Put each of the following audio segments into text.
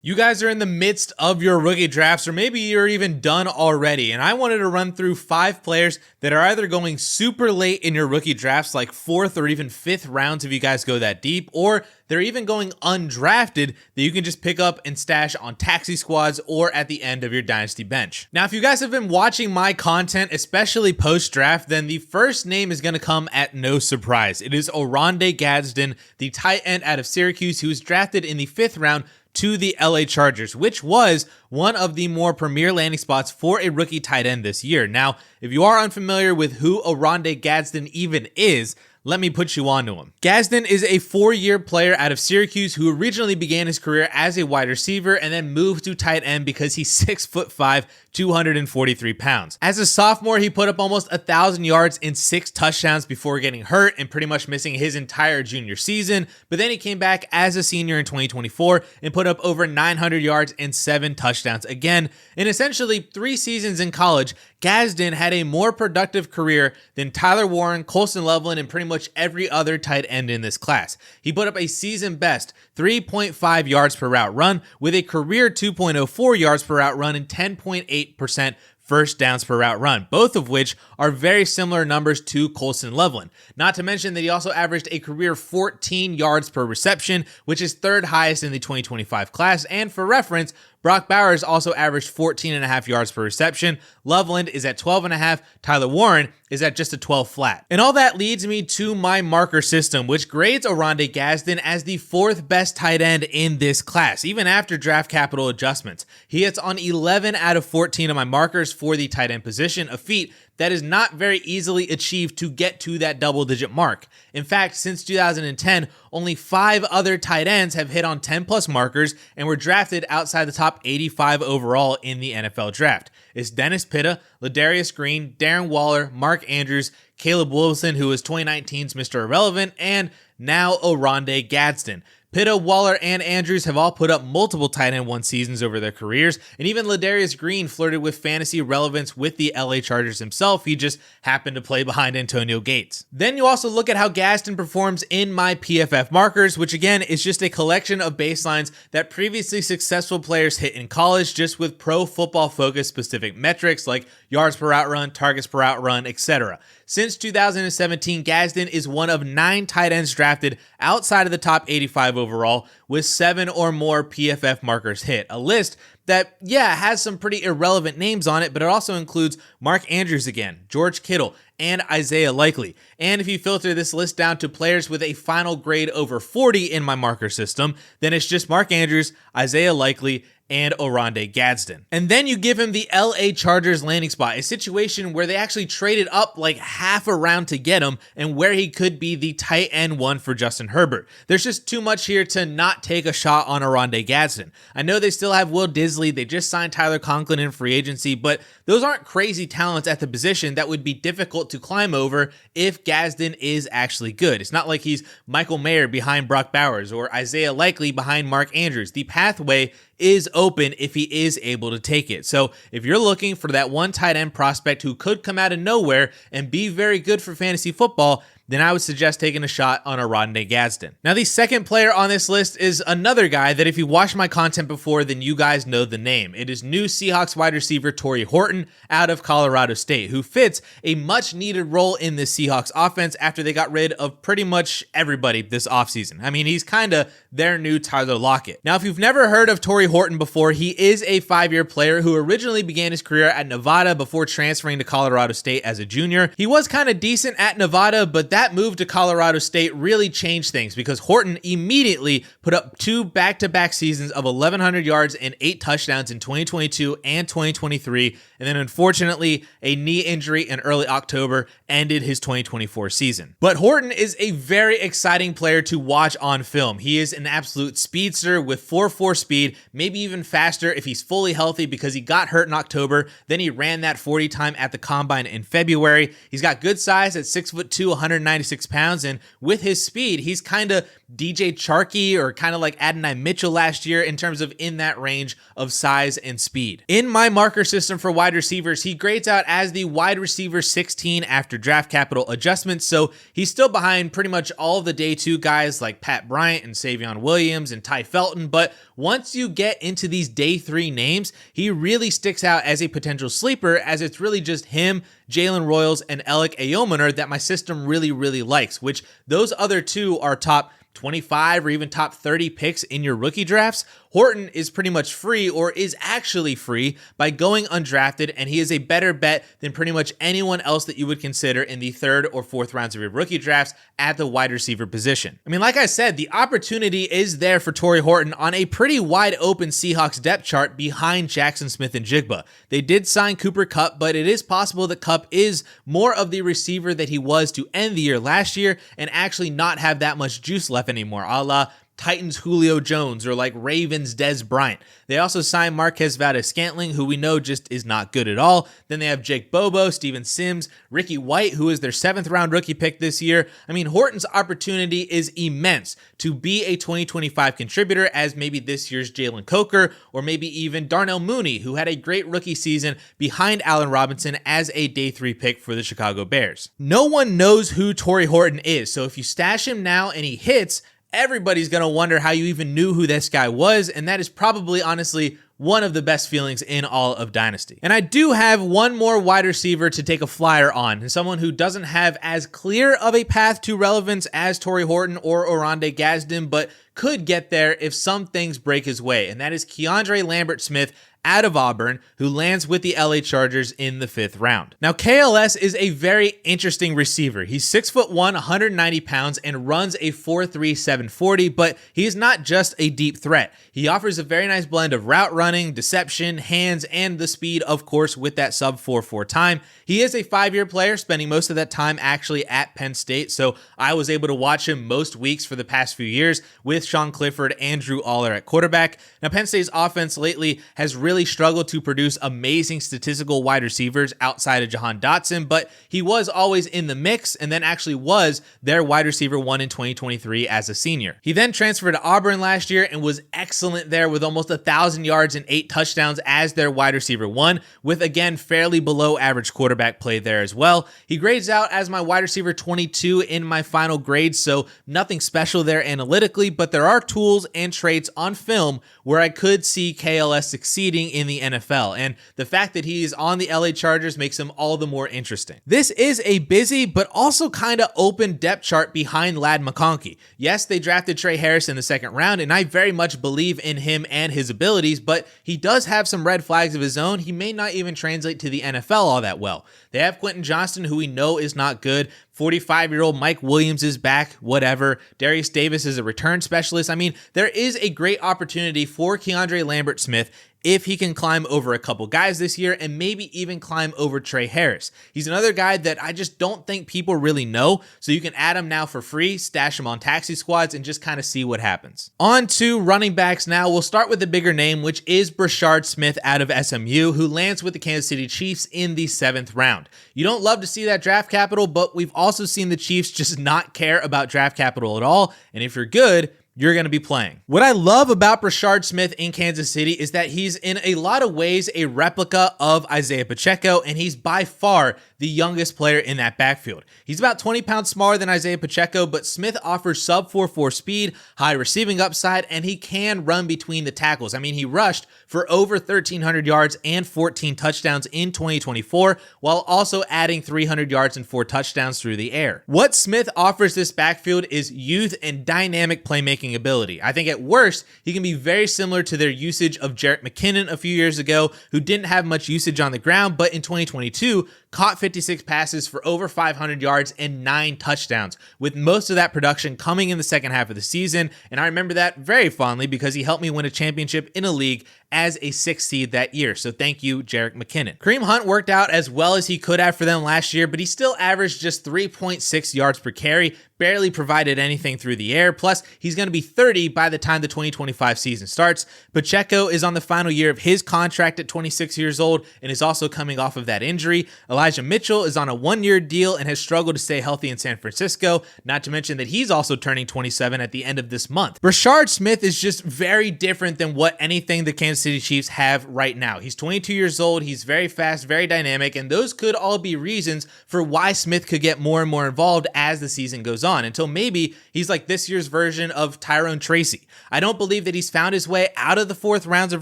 You guys are in the midst of your rookie drafts, or maybe you're even done already, and I wanted to run through 5 players that are either going super late in your rookie drafts, like 4th or even 5th rounds if you guys go that deep, or they're even going undrafted that you can just pick up and stash on taxi squads or at the end of your Dynasty bench. Now, if you guys have been watching my content, especially post-draft, then the first name is going to come at no surprise. It is Oronde Gadsden, the tight end out of Syracuse, who was drafted in the 5th round to the LA Chargers, which was one of the more premier landing spots for a rookie tight end this year. Now, if you are unfamiliar with who Oronde Gadsden even is, let me put you on to him. Gadsden is a 4-year player out of Syracuse who originally began his career as a wide receiver and then moved to tight end because he's 6'5", 243 pounds. As a sophomore, he put up almost 1,000 yards and 6 touchdowns before getting hurt and pretty much missing his entire junior season. But then he came back as a senior in 2024 and put up over 900 yards and 7 touchdowns again. In essentially 3 seasons in college, Gadsden had a more productive career than Tyler Warren, Colston Loveland, and pretty much every other tight end in this class. He put up a season best 3.5 yards per route run with a career 2.04 yards per route run and 10.8% first downs per route run, both of which are very similar numbers to Colston Loveland. Not to mention that he also averaged a career 14 yards per reception, which is 3rd highest in the 2025 class. And for reference, Brock Bowers also averaged 14.5 yards per reception. Loveland is at 12.5. Tyler Warren is at just a 12 flat. And all that leads me to my marker system, which grades Oronde Gadsden as the 4th best tight end in this class, even after draft capital adjustments. He hits on 11 out of 14 of my markers for the tight end position, a feat that is not very easily achieved to get to that double-digit mark. In fact, since 2010, only 5 other tight ends have hit on 10-plus markers and were drafted outside the top 85 overall in the NFL draft. It's Dennis Pitta, Ladarius Green, Darren Waller, Mark Andrews, Caleb Wilson, who was 2019's Mr. Irrelevant, and now Oronde Gadsden. Pitta, Waller, and Andrews have all put up multiple tight end 1 seasons over their careers, and even Ladarius Green flirted with fantasy relevance with the LA Chargers himself. He just happened to play behind Antonio Gates. Then you also look at how Gadsden performs in my PFF markers, which again is just a collection of baselines that previously successful players hit in college, just with pro football focused specific metrics like yards per route run, targets per route run, etc. Since 2017, Gadsden is one of 9 tight ends drafted outside of the top 85 overall with 7 or more PFF markers hit. A list that, has some pretty irrelevant names on it, but it also includes Mark Andrews again, George Kittle, and Isaiah Likely. And if you filter this list down to players with a final grade over 40 in my marker system, then it's just Mark Andrews, Isaiah Likely, and Oronde Gadsden. And then you give him the LA Chargers landing spot, a situation where they actually traded up like half a round to get him and where he could be the tight end 1 for Justin Herbert. There's just too much here to not take a shot on Oronde Gadsden. I know they still have Will Disley, they just signed Tyler Conklin in free agency, but those aren't crazy talents at the position that would be difficult to climb over if Gadsden is actually good. It's not like he's Michael Mayer behind Brock Bowers or Isaiah Likely behind Mark Andrews. The pathway is open if he is able to take it. So if you're looking for that one tight end prospect who could come out of nowhere and be very good for fantasy football, then I would suggest taking a shot on Oronde Gadsden. Now, the second player on this list is another guy that if you watched my content before, then you guys know the name. It is new Seahawks wide receiver Tory Horton out of Colorado State, who fits a much needed role in this Seahawks offense after they got rid of pretty much everybody this offseason. I mean, he's kind of their new Tyler Lockett. Now, if you've never heard of Tory Horton before, he is a 5-year player who originally began his career at Nevada before transferring to Colorado State as a junior. He was kind of decent at Nevada, but that move to Colorado State really changed things because Horton immediately put up 2 back-to-back seasons of 1,100 yards and 8 touchdowns in 2022 and 2023, and then unfortunately a knee injury in early October ended his 2024 season. But Horton is a very exciting player to watch on film. He is an absolute speedster with 4.4 speed, maybe even faster if he's fully healthy because he got hurt in October, then he ran that 40 time at the combine in February. He's got good size at 6'2", 190 196 pounds, and with his speed, he's kind of DJ Charkey or kind of like Adonai Mitchell last year in terms of in that range of size and speed. In my marker system for wide receivers, he grades out as the wide receiver 16 after draft capital adjustments, so he's still behind pretty much all of the day two guys like Pat Bryant and Savion Williams and Ty Felton, but once you get into these day three names, he really sticks out as a potential sleeper, as it's really just him, Jalen Royals, and Alec Ayomaner that my system really likes, which those other two are top 25 or even top 30 picks in your rookie drafts. Horton is pretty much free, or is actually free, by going undrafted, and he is a better bet than pretty much anyone else that you would consider in the third or fourth rounds of your rookie drafts at the wide receiver position. I mean, like I said, the opportunity is there for Tory Horton on a pretty wide open Seahawks depth chart behind Jackson Smith and Jigba. They did sign Cooper Kupp, but it is possible that Kupp is more of the receiver that he was to end the year last year and actually not have that much juice left anymore, a la Titans Julio Jones or like Ravens Dez Bryant. They also signed Marquez Valdes-Scantling, who we know just is not good at all. Then they have Jake Bobo, Steven Sims, Ricky White, who is their 7th round rookie pick this year. I mean, Horton's opportunity is immense to be a 2025 contributor as maybe this year's Jalen Coker, or maybe even Darnell Mooney, who had a great rookie season behind Allen Robinson as a day 3 pick for the Chicago Bears. No one knows who Tory Horton is, so if you stash him now and he hits, everybody's going to wonder how you even knew who this guy was, and that is probably, honestly, one of the best feelings in all of Dynasty. And I do have one more wide receiver to take a flyer on, and someone who doesn't have as clear of a path to relevance as Tory Horton or Oronde Gadsden, but could get there if some things break his way, and that is Keandre Lambert-Smith out of Auburn, who lands with the LA Chargers in the 5th round. Now, KLS is a very interesting receiver. He's 6'1", 190 pounds, and runs a 4.3 740, but he's not just a deep threat. He offers a very nice blend of route running, deception, hands, and the speed, of course, with that sub 4.4 time. He is a 5-year player, spending most of that time actually at Penn State, so I was able to watch him most weeks for the past few years with Sean Clifford and Drew Aller at quarterback. Now, Penn State's offense lately has really struggled to produce amazing statistical wide receivers outside of Jahan Dotson, but he was always in the mix, and then actually was their wide receiver 1 in 2023 as a senior. He then transferred to Auburn last year and was excellent there with almost 1,000 yards and 8 touchdowns as their wide receiver 1, with again fairly below average quarterback play there as well. He grades out as my wide receiver 22 in my final grade, so nothing special there analytically, but there are tools and traits on film where I could see KLS succeeding in the NFL, and the fact that he is on the LA Chargers makes him all the more interesting. This is a busy but also kind of open depth chart behind Ladd McConkey. Yes, they drafted Trey Harris in the 2nd round, and I very much believe in him and his abilities, but he does have some red flags of his own. He may not even translate to the NFL all that well. They have Quentin Johnston, who we know is not good. 45-year-old Mike Williams is back, whatever. Darius Davis is a return specialist. I mean, there is a great opportunity for Keandre Lambert-Smith if he can climb over a couple guys this year and maybe even climb over Trey Harris. He's another guy that I just don't think people really know, so you can add him now for free, stash him on taxi squads, and just kind of see what happens. On to running backs now. We'll start with the bigger name, which is Brashard Smith out of SMU, who lands with the Kansas City Chiefs in the 7th round. You don't love to see that draft capital, but we've also seen the Chiefs just not care about draft capital at all, and if you're good, you're going to be playing. What I love about Brashard Smith in Kansas City is that he's in a lot of ways a replica of Isaiah Pacheco, and he's by far the youngest player in that backfield. He's about 20 pounds smaller than Isaiah Pacheco, but Smith offers sub 4.4 speed, high receiving upside, and he can run between the tackles. I mean, he rushed for over 1,300 yards and 14 touchdowns in 2024, while also adding 300 yards and 4 touchdowns through the air. What Smith offers this backfield is youth and dynamic playmaking ability. I think at worst, he can be very similar to their usage of Jerick McKinnon a few years ago, who didn't have much usage on the ground, but in 2022, caught 56 passes for over 500 yards and 9 touchdowns, with most of that production coming in the second half of the season, and I remember that very fondly because he helped me win a championship in a league as a 6th seed that year, so thank you, Jerick McKinnon. Kareem Hunt worked out as well as he could have for them last year, but he still averaged just 3.6 yards per carry, barely provided anything through the air, plus he's going to be 30 by the time the 2025 season starts. Pacheco is on the final year of his contract at 26 years old and is also coming off of that injury. Elijah Mitchell is on a 1-year deal and has struggled to stay healthy in San Francisco, not to mention that he's also turning 27 at the end of this month. Brashard Smith is just very different than what anything the Kansas City Chiefs have right now. He's 22 years old, he's very fast, very dynamic, and those could all be reasons for why Smith could get more and more involved as the season goes on, until maybe he's like this year's version of Tyrone Tracy. I don't believe that he's found his way out of the 4th rounds of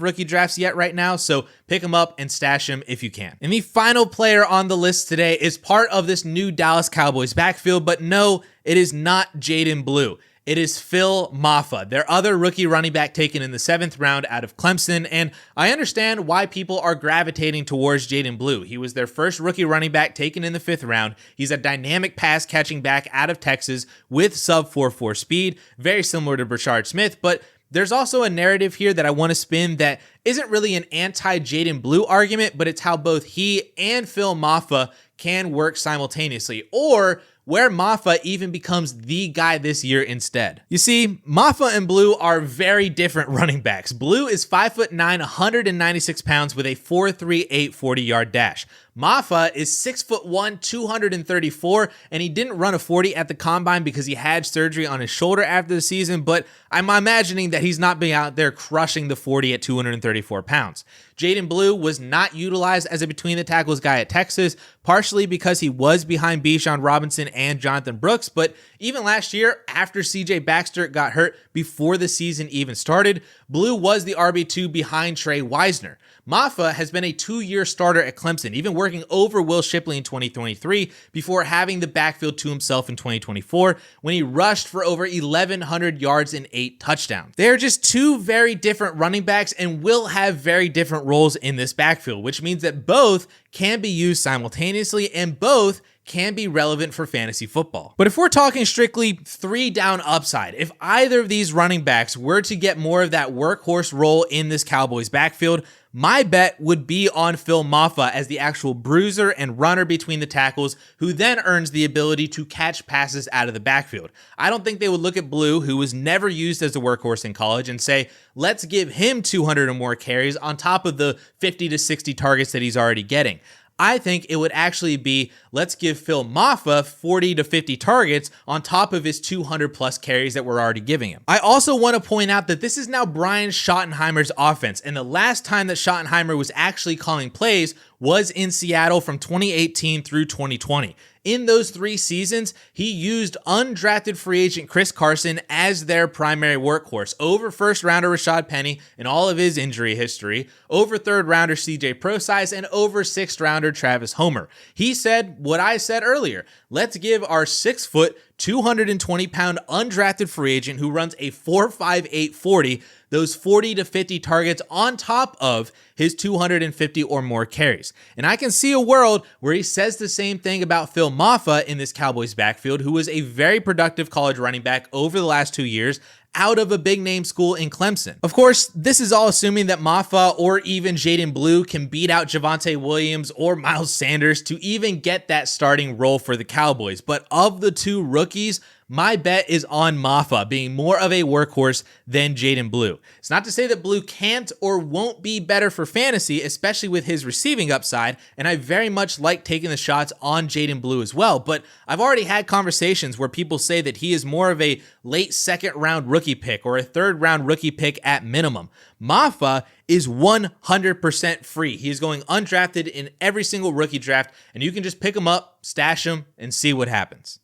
rookie drafts yet right now, so pick him up and stash him if you can. And the final player on the list today is part of this new Dallas Cowboys backfield, but no, it is not Jaden Blue. It is Phil Mafah, their other rookie running back taken in the 7th round out of Clemson, and I understand why people are gravitating towards Jaden Blue. He was their first rookie running back taken in the 5th round. He's a dynamic pass-catching back out of Texas with sub 4.4 speed, very similar to Brashard Smith, but there's also a narrative here that I want to spin that isn't really an anti-Jaden Blue argument, but it's how both he and Phil Mafah can work simultaneously, or where Mafah even becomes the guy this year instead. You see, Mafah and Blue are very different running backs. Blue is 5'9", 196 pounds with a 4.38 40-yard dash. Mafah is 6'1", 234, and he didn't run a 40 at the combine because he had surgery on his shoulder after the season, but I'm imagining that he's not being out there crushing the 40 at 234 pounds. Jaden Blue was not utilized as a between the tackles guy at Texas, partially because he was behind Bijan Robinson and Jonathan Brooks, but even last year, after CJ Baxter got hurt before the season even started, Blue was the RB2 behind Trey Wisner. Mafah has been a 2-year starter at Clemson, even working over Will Shipley in 2023 before having the backfield to himself in 2024 when he rushed for over 1,100 yards and 8 touchdowns. They are just two very different running backs and will have very different roles in this backfield, which means that both can be used simultaneously and both can be relevant for fantasy football. But if we're talking strictly 3-down upside, if either of these running backs were to get more of that workhorse role in this Cowboys backfield, my bet would be on Phil Mafah as the actual bruiser and runner between the tackles, who then earns the ability to catch passes out of the backfield. I don't think they would look at Blue, who was never used as a workhorse in college, and say, let's give him 200 or more carries on top of the 50 to 60 targets that he's already getting. I think it would actually be, let's give Phil Mafah 40 to 50 targets on top of his 200 plus carries that we're already giving him. I also want to point out that this is now Brian Schottenheimer's offense, and the last time that Schottenheimer was actually calling plays was in Seattle from 2018 through 2020. In those 3 seasons, he used undrafted free agent Chris Carson as their primary workhorse over first rounder Rashad Penny in all of his injury history, over 3rd rounder CJ Prosise, and over 6th rounder Travis Homer. He said what I said earlier, let's give our 6', 220-pound undrafted free agent who runs a 4.58 40 those 40 to 50 targets on top of his 250 or more carries. And I can see a world where he says the same thing about Phil Mafah in this Cowboys backfield, who was a very productive college running back over the last 2 years out of a big name school in Clemson. Of course, this is all assuming that Mafah or even Jaden Blue can beat out Javonte Williams or Miles Sanders to even get that starting role for the Cowboys. But of the 2 rookies, my bet is on Mafah being more of a workhorse than Jaden Blue. It's not to say that Blue can't or won't be better for fantasy, especially with his receiving upside, and I very much like taking the shots on Jaden Blue as well, but I've already had conversations where people say that he is more of a late 2nd round rookie pick or a 3rd round rookie pick at minimum. Mafah is 100% free. He is going undrafted in every single rookie draft, and you can just pick him up, stash him, and see what happens.